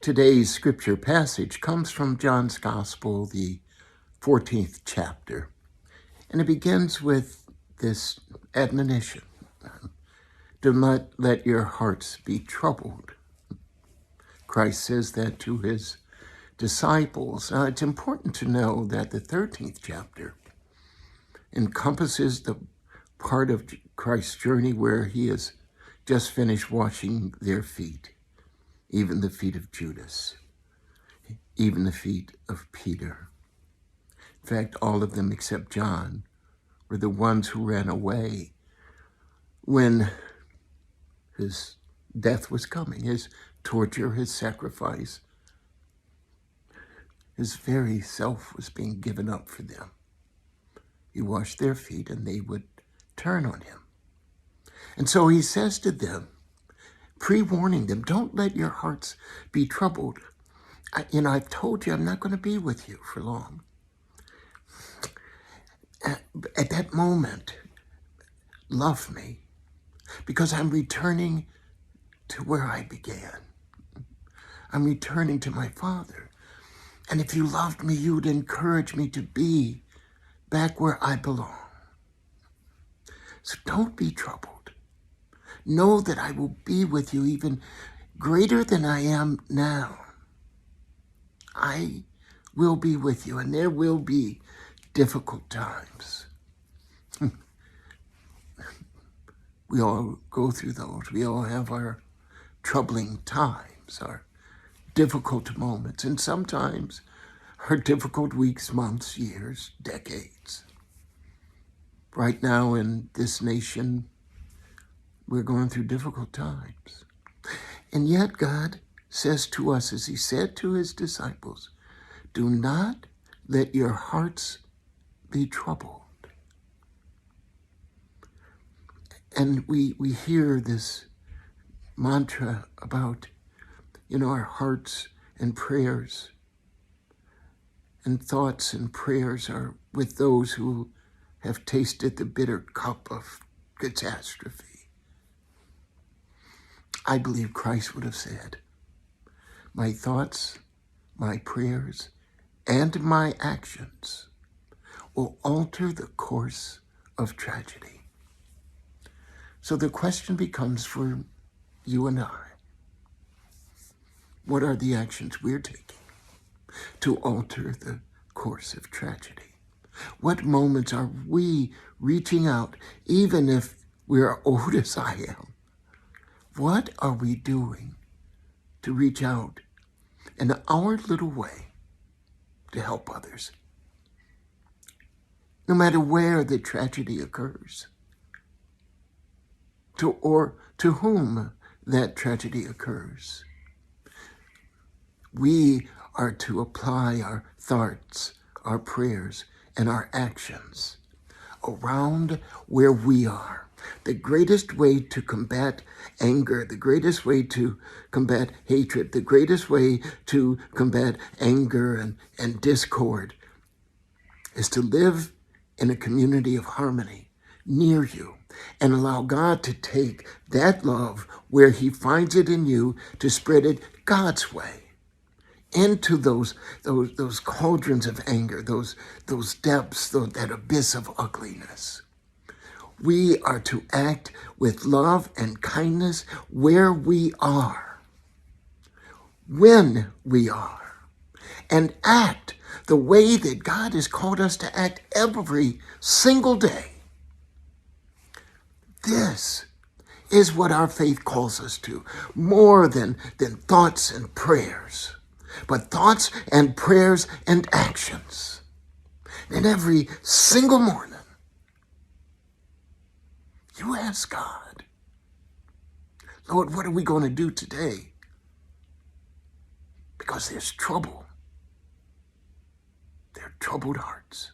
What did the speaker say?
Today's scripture passage comes from John's Gospel, the 14th chapter, and it begins with this admonition: do not let your hearts be troubled. Christ says that to his disciples. Now, it's important to know that the 13th chapter encompasses the part of Christ's journey where he has just finished washing their feet, even the feet of Judas, even the feet of Peter. In fact, all of them except John were the ones who ran away when his death was coming, his torture, his sacrifice. His very self was being given up for them. He washed their feet and they would turn on him. And so he says to them, pre-warning them, don't let your hearts be troubled. I've told you I'm not going to be with you for long. At that moment, love me, because I'm returning to where I began. I'm returning to my Father. And if you loved me, you would encourage me to be back where I belong. So don't be troubled. Know that I will be with you even greater than I am now. I will be with you, and there will be difficult times. We all go through those. We all have our troubling times, our difficult moments, and sometimes our difficult weeks, months, years, decades. Right now in this nation, we're going through difficult times. And yet God says to us, as he said to his disciples, do not let your hearts be troubled. And we hear this mantra about, our hearts and prayers and thoughts and prayers are with those who have tasted the bitter cup of catastrophe. I believe Christ would have said, my thoughts, my prayers, and my actions will alter the course of tragedy. So the question becomes for you and I, what are the actions we're taking to alter the course of tragedy? What moments are we reaching out, even if we're old as I am? What are we doing to reach out in our little way to help others? No matter where the tragedy occurs, or to whom that tragedy occurs, we are to apply our thoughts, our prayers, and our actions around where we are. The greatest way to combat anger, the greatest way to combat hatred, the greatest way to combat anger and discord is to live in a community of harmony near you and allow God to take that love where he finds it in you to spread it God's way into those cauldrons of anger, those depths, that abyss of ugliness. We are to act with love and kindness where we are, when we are, and act the way that God has called us to act every single day. This is what our faith calls us to, more than thoughts and prayers, but thoughts and prayers and actions. And every single morning, you ask God, Lord, what are we going to do today? Because there's trouble. There are troubled hearts.